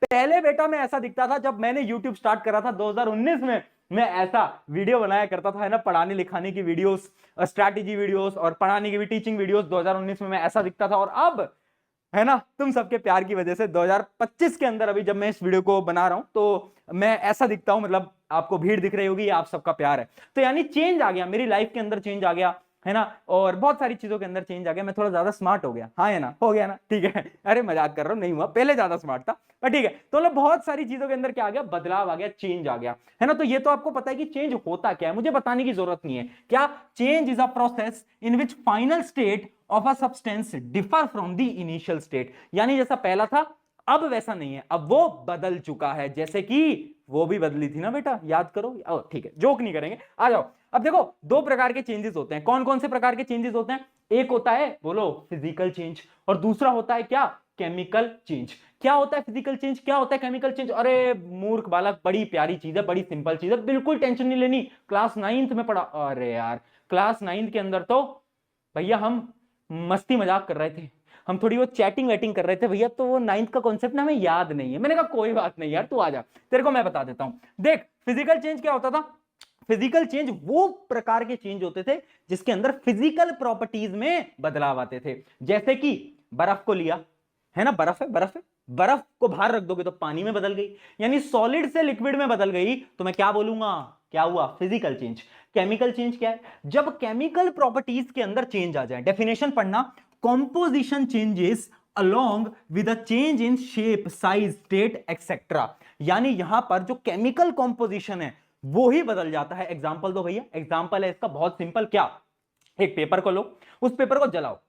पहले बेटा मैं ऐसा दिखता था जब मैंने YouTube स्टार्ट करा था 2019 में, मैं ऐसा वीडियो बनाया करता था, है ना, पढ़ाने लिखाने की वीडियोस, स्ट्रैटेजी वीडियोस और पढ़ाने की भी टीचिंग वीडियोस। 2019 में मैं ऐसा दिखता था, और अब, है ना, तुम सबके प्यार की वजह से 2025 के अंदर अभी जब मैं इस वीडियो को बना रहा हूं तो मैं ऐसा दिखता हूं, मतलब आपको भीड़ दिख रही होगी, आप सबका प्यार है। तो यानी चेंज आ गया मेरी लाइफ के अंदर, चेंज आ गया, है ना, और बहुत सारी चीजों के अंदर चेंज आ गया। मैं थोड़ा ज्यादा स्मार्ट हो गया, हाँ है ना, हो गया ना, ठीक है। अरे मजाक कर रहा हूं, नहीं हुआ, पहले ज्यादा स्मार्ट था, पर ठीक है। तो मतलब बहुत सारी चीजों के अंदर क्या आ गया, बदलाव आ गया, चेंज आ गया, है ना। तो ये तो आपको पता है कि चेंज होता क्या है, मुझे बताने की जरूरत नहीं है। क्या? Change is a process in which final state of a substance differ from the initial state. यानी जैसा पहला था अब वैसा नहीं है, अब वो बदल चुका है। जैसे कि वो भी बदली थी ना बेटा, याद करो। ठीक है, जोक नहीं करेंगे, आ जाओ। अब देखो, दो प्रकार के चेंजेस होते हैं। कौन कौन से प्रकार के चेंजेस होते हैं? एक होता है, बोलो, फिजिकल चेंज, और दूसरा होता है क्या? Chemical change. क्या होता है फिजिकल चेंज, क्या होता है केमिकल चेंज? अरे मूर्ख बालक, बड़ी प्यारी चीज है, बड़ी सिंपल चीज है, बिल्कुल टेंशन नहीं लेनी। क्लास 9th में पढ़ा। अरे यार, क्लास 9th के अंदर तो भैया हम मस्ती मजाक कर रहे थे, हम थोड़ी वो चैटिंग वेटिंग कर रहे थे भैया, तो वो 9th का कॉन्सेप्ट ना हमें याद नहीं है। मैंने कहा कोई बात नहीं यार, तू आ जा, तेरे को मैं बता देता हूं। देख, फिजिकल चेंज क्या होता था? फिजिकल चेंज वो प्रकार के चेंज होते थे जिसके अंदर फिजिकल प्रॉपर्टीज में बदलाव आते थे। जैसे कि बर्फ को लिया, है ना, बर्फ है, बर्फ है, बर्फ को बाहर रख दोगे तो पानी में बदल गई, यानी सॉलिड से लिक्विड में बदल गई, तो मैं क्या बोलूंगा? क्या हुआ? Physical change. केमिकल चेंज क्या है? जब केमिकल प्रॉपर्टीज के अंदर चेंज आ जाए। डेफिनेशन पढ़ना, composition changes along with a change in shape, size, state, etc. यानी यहां पर जो केमिकल कॉम्पोजिशन है वो ही बदल जाता है। एग्जांपल दो भैया, एग्जांपल है इसका बहुत सिंपल। क्या? एक पेपर को लो, उस पेपर को जलाओ।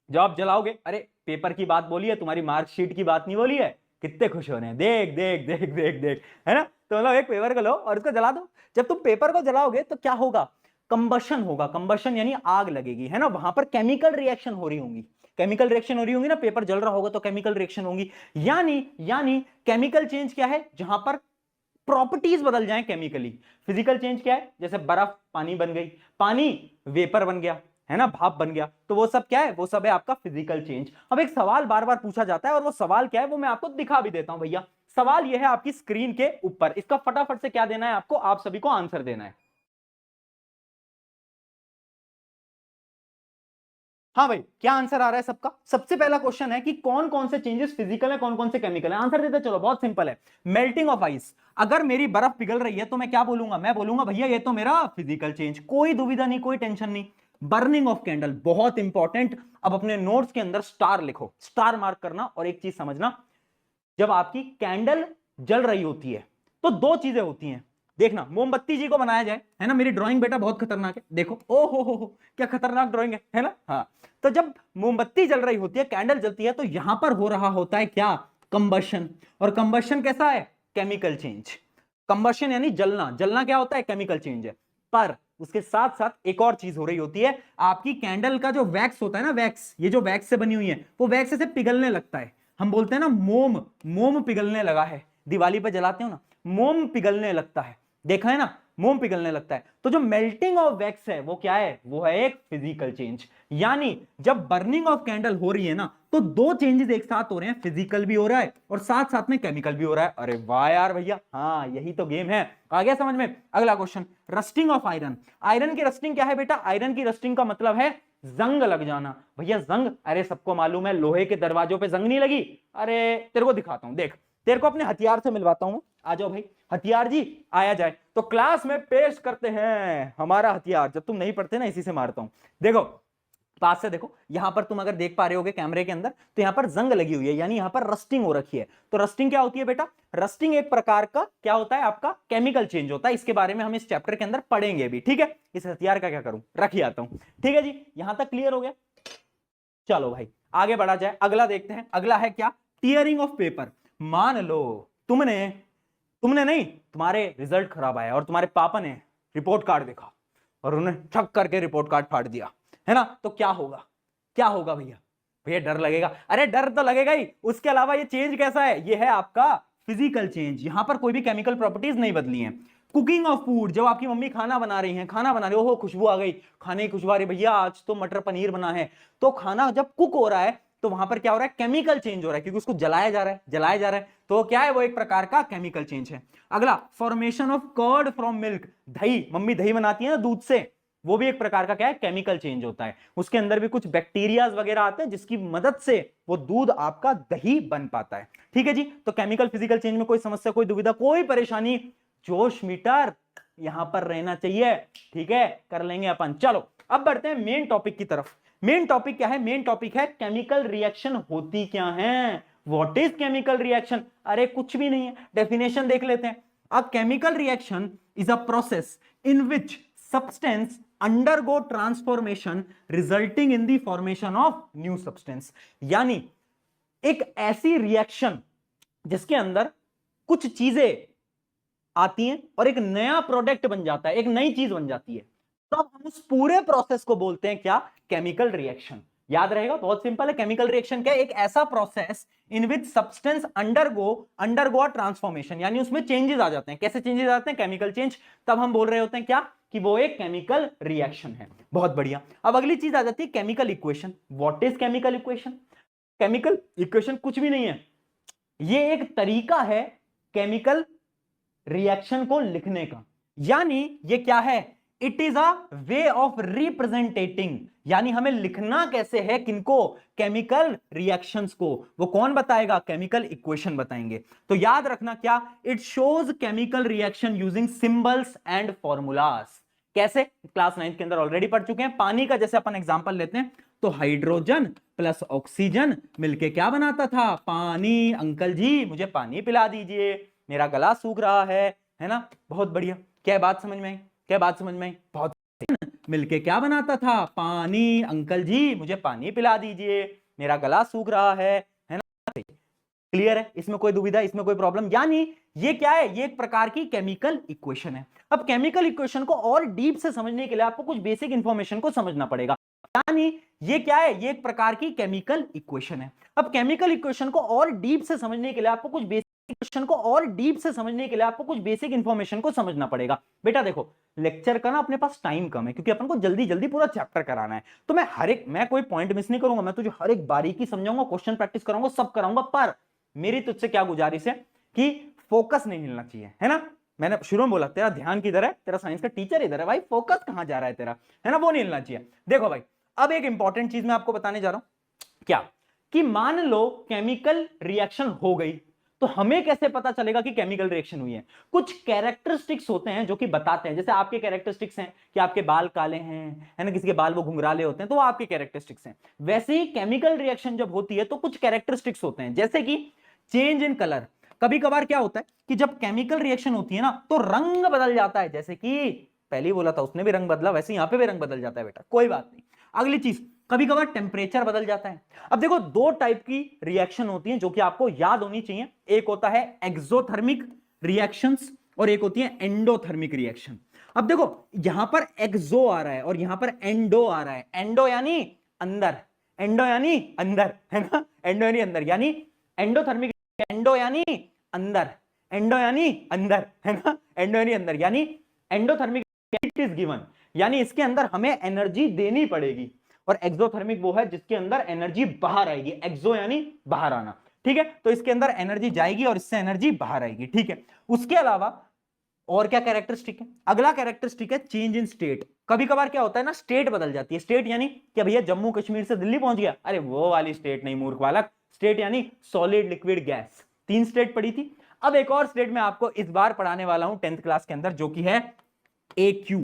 जब आप जलाओगे, अरे पेपर की बात बोली है, तुम्हारी मार्कशीट की बात नहीं बोली है। कितने खुश हो रहे हैं, देख देख देख देख देख, है ना। तो मतलब एक पेपर को लो और उसको जला दो। जब तुम पेपर को जलाओगे तो क्या होगा? कंबशन होगा। कंबशन यानी आग लगेगी, है ना, वहां पर केमिकल रिएक्शन हो रही होंगी। केमिकल रिएक्शन हो रही होंगी ना, पेपर जल रहा होगा तो केमिकल रिएक्शन होंगी। यानी केमिकल चेंज क्या है? जहां पर प्रॉपर्टीज बदल जाएं केमिकली। फिजिकल चेंज क्या है? जैसे बर्फ पानी बन गई, पानी वेपर बन गया, है ना, भाप बन गया, तो वो सब क्या है? वो सब है आपका फिजिकल चेंज। अब एक सवाल बार बार पूछा जाता है, और वो सवाल क्या है वो मैं आपको दिखा भी देता हूं भैया। सवाल ये है आपकी स्क्रीन के ऊपर, इसका फटाफट से क्या देना है आपको? आप सभी को आंसर देना है। हाँ भाई, क्या आंसर आ रहा है सबका? सबसे पहला क्वेश्चन है कि कौन कौन से चेंजेस फिजिकल है, कौन कौन से केमिकल है। आंसर देते चलो, बहुत सिंपल है। Melting of ice. अगर मेरी बर्फ पिघल रही है तो मैं क्या बोलूंगा? मैं बोलूंगा भैया ये तो मेरा फिजिकल चेंज, कोई दुविधा नहीं, कोई टेंशन नहीं। बर्निंग ऑफ कैंडल, बहुत इंपॉर्टेंट। अब अपने नोट्स के अंदर स्टार लिखो, स्टार मार्क करना। और एक चीज समझना, जब आपकी कैंडल जल रही होती है तो दो चीजें होती हैं। देखना, मोमबत्ती जी को बनाया जाए, है ना, मेरी ड्राइंग बेटा बहुत खतरनाक है, देखो, ओ हो, क्या खतरनाक ड्राइंग है ना। हाँ, तो जब मोमबत्ती जल रही होती है, कैंडल जलती है, तो यहां पर हो रहा होता है क्या? कंबशन। और कंबशन कैसा है? Chemical change. कंबशन यानी जलना, जलना क्या होता है? केमिकल चेंज है। पर उसके साथ साथ एक और चीज हो रही होती है, आपकी कैंडल का जो वैक्स होता है ना, वैक्स, ये जो वैक्स से बनी हुई है, वो वैक्स से पिघलने लगता है। हम बोलते हैं ना मोम, मोम पिघलने लगा है, दिवाली पे जलाते हो ना, मोम पिघलने लगता है, देखा है ना, मोम पिघलने लगता है। तो जो मेल्टिंग ऑफ वैक्स है वो क्या है? वो है एक फिजिकल चेंज। यानी जब बर्निंग ऑफ कैंडल हो रही है ना, तो दो चेंजेस एक साथ हो रहे हैं, फिजिकल भी हो रहा है और साथ साथ में केमिकल भी हो रहा है। अरे वाह यार भैया, हाँ यही तो गेम है। आ गया समझ में? अगला question, rusting of iron. Iron की रस्टिंग क्या है बेटा? आयरन की रस्टिंग का मतलब है जंग लग जाना। भैया जंग, अरे सबको मालूम है, लोहे के दरवाजों पे जंग नहीं लगी। अरे तेरे को दिखाता हूं, देख, तेरे को अपने हथियार से मिलवाता हूं। आ जाओ भाई, हथियार जी आया जाए। तो क्लास में पेश करते हैं हमारा हथियार। जब तुम नहीं पढ़ते ना, इसी से मारता हूं। देखो, पास से देखो, यहां पर तुम अगर देख पा रहे होगे कैमरे के अंदर, तो यहां पर जंग लगी हुई है, यानी यहां पर रस्टिंग हो रखी है। तो रस्टिंग क्या होती है बेटा? रस्टिंग एक प्रकार का क्या होता है? आपका केमिकल चेंज होता है। इसके बारे में हम इस चैप्टर के अंदर पढ़ेंगे भी, ठीक है। इस हथियार का क्या करूं, रख ही आता हूं। ठीक है जी, यहां तक क्लियर हो गया? चलो भाई, आगे बढ़ा जाए, अगला देखते हैं। अगला है क्या? Tearing of paper. मान लो तुमने तुमने नहीं, तुम्हारे रिजल्ट खराब आया और तुम्हारे पापा ने रिपोर्ट कार्ड देखा और उन्हें ठक करके रिपोर्ट कार्ड फाड़ दिया, है ना। तो क्या होगा? क्या होगा भैया? भैया डर लगेगा। अरे डर तो लगेगा ही, उसके अलावा ये चेंज कैसा है? ये है आपका फिजिकल चेंज। यहां पर कोई भी केमिकल प्रॉपर्टीज नहीं बदली हैं। कुकिंग ऑफ फूड, जब आपकी मम्मी खाना बना रही हैं, खाना बना रही, ओहो खुशबू आ गई, खाने की खुशबू आ रही, भैया आज तो मटर पनीर बना है। तो खाना जब कुक हो रहा है तो वहां पर क्या हो रहा है, केमिकल चेंज हो रहा है, क्योंकि उसको जलाया जा रहा है, तो क्या है, वो एक प्रकार का केमिकल चेंज है। अगला, formation of curd from milk, दही, मम्मी दही बनाती है ना दूध से, वो भी एक प्रकार का क्या है, केमिकल चेंज होता है। उसके अंदर भी कुछ बैक्टीरियाज वगैरह आते हैं जिसकी मदद से वो दूध आपका दही बन पाता है। ठीक है जी, तो केमिकल फिजिकल चेंज में कोई समस्या, कोई दुविधा, कोई परेशानी, जोश मीटर यहां पर रहना चाहिए। ठीक है, कर लेंगे अपन। चलो अब बढ़ते हैं मेन टॉपिक की तरफ। मेन टॉपिक क्या है, मेन टॉपिक है केमिकल रिएक्शन होती क्या है। व्हाट इज केमिकल रिएक्शन, अरे कुछ भी नहीं है, डेफिनेशन देख लेते हैं। A chemical reaction is a process in which substance undergo transformation resulting in the formation of new substance। यानी एक ऐसी रिएक्शन जिसके अंदर कुछ चीजें आती हैं और एक नया प्रोडक्ट बन जाता है, एक नई चीज बन जाती है, तो अब हम उस पूरे प्रोसेस को बोलते हैं क्या, केमिकल रिएक्शन। याद रहेगा, बहुत सिंपल है। केमिकल रिएक्शन क्या है, एक ऐसा process in which substance undergo transformation, यानी उसमें चेंजेस आ जाते हैं। कैसे चेंजेस आते हैं, केमिकल चेंज, तब हम बोल रहे होते हैं क्या, कि वो एक केमिकल रिएक्शन है। बहुत बढ़िया। अब अगली चीज आ जाती है chemical equation. What is chemical equation, chemical equation कुछ भी नहीं है, ये एक तरीका है केमिकल रिएक्शन को लिखने का। यानी ये क्या है, it is a way of representing, यानी हमें लिखना कैसे है, किनको, केमिकल रिएक्शंस को, वो कौन बताएगा, केमिकल इक्वेशन बताएंगे। तो याद रखना क्या, it shows chemical reaction using symbols and formulas. कैसे, क्लास 9 के अंदर ऑलरेडी पढ़ चुके हैं। पानी का जैसे अपन एग्जांपल लेते हैं, तो हाइड्रोजन प्लस ऑक्सीजन मिलके क्या बनाता था, पानी। अंकल जी मुझे पानी पिला दीजिए, मेरा गला सूख रहा है ना। बहुत बढ़िया, क्या बात समझ में आई, क्या बात समझ में आई, बहुत मिलके क्या बनाता था, पानी। अंकल जी मुझे पानी पिला दीजिए, मेरा गला सूख रहा है ना। क्लियर है, इसमें कोई दुविधा, इसमें कोई प्रॉब्लम। यानी ये क्या है, ये एक प्रकार की केमिकल इक्वेशन है। अब केमिकल इक्वेशन को और डीप से समझने के लिए आपको कुछ बेसिक इंफॉर्मेशन को समझना पड़ेगा। यानी ये क्या है, ये एक प्रकार की केमिकल इक्वेशन है। अब केमिकल इक्वेशन को और डीप से समझने के लिए आपको कुछ बेसिक इंफॉर्मेशन को समझना पड़ेगा। बेटा देखो, लेक्चर का ना अपने पास टाइम कम है, क्योंकि अपन को जल्दी जल्दी पूरा चैप्टर कराना है, तो मैं कोई पॉइंट मिस नहीं करूंगा, मैं तुझे हर एक बारीकी समझाऊंगा, क्वेश्चन प्रैक्टिस कराऊंगा, सब कराऊंगा। पर मेरी तुझसे क्या गुजारिश है कि फोकस नहीं हिलना चाहिए, है ना। मैंने शुरू में बोला तेरा ध्यान किधर है, तेरा साइंस का टीचर इधर है भाई, फोकस कहां जा रहा है तेरा, है ना, वो नहीं हिलना चाहिए। देखो भाई, अब एक इंपॉर्टेंट चीज मैं आपको बताने जा रहा हूं, क्या, कि मान लो केमिकल रिएक्शन हो गई, तो हमें कैसे पता चलेगा कि केमिकल रिएक्शन हुई है। कुछ कैरेक्टरिस्टिक्स होते हैं जो कि बताते हैं, जैसे आपके कैरेक्टरिस्टिक्स हैं कि आपके बाल काले हैं, है ना, किसी के बाल वो घुंघराले होते हैं, तो वो आपके कैरेक्टरिस्टिक्स हैं। वैसे ही केमिकल रिएक्शन जब होती है तो कुछ कैरेक्टरिस्टिक्स होते हैं, जैसे कि चेंज इन कलर। कभी कभार क्या होता है कि जब केमिकल रिएक्शन होती है ना, तो रंग बदल जाता है, जैसे कि पहले ही बोला था, उसने भी रंग बदला, वैसे यहां पे भी रंग बदल जाता है बेटा, कोई बात नहीं। अगली चीज, कभी कभार टेम्परेचर बदल जाता है। अब देखो, दो टाइप की रिएक्शन होती हैं जो कि आपको याद होनी चाहिए। एक होता है एक्सोथर्मिक रिएक्शंस और एक होती है एंडोथर्मिक रिएक्शन। अब देखो, यहां पर एक्सो आ रहा है और यहां पर एंडो आ रहा है। एंडो यानी अंदर, एंडो यानी अंदर, है ना, एंडो यानी अंदर, यानी एंडोथर्मिक, एंडो यानी अंदर, एंडो यानी अंदर, है ना, एंडो यानी अंदर, यानी एंडोथर्मिक इट इज गिवन, यानी इसके अंदर हमें एनर्जी देनी पड़ेगी। और एक्सोथर्मिक वो है जिसके अंदर एनर्जी बाहर आएगी, एक्सो यानी बाहर आना। ठीक है, तो इसके अंदर एनर्जी जाएगी और इससे एनर्जी बाहर आएगी। ठीक है, उसके अलावा और क्या कैरेक्टरिस्टिक है, अगला कैरेक्टरिस्टिक है चेंज इन स्टेट। कभी कभार क्या होता है ना, स्टेट बदल जाती है। स्टेट यानी क्या भैया, जम्मू कश्मीर से दिल्ली पहुंच गया, अरे वो वाली स्टेट नहीं मूर्ख बालक। स्टेट यानी सॉलिड, लिक्विड, गैस, 3 स्टेट पड़ी थी। अब एक और स्टेट में आपको इस बार पढ़ाने वाला हूं 10th क्लास के अंदर, जो कि है AQ।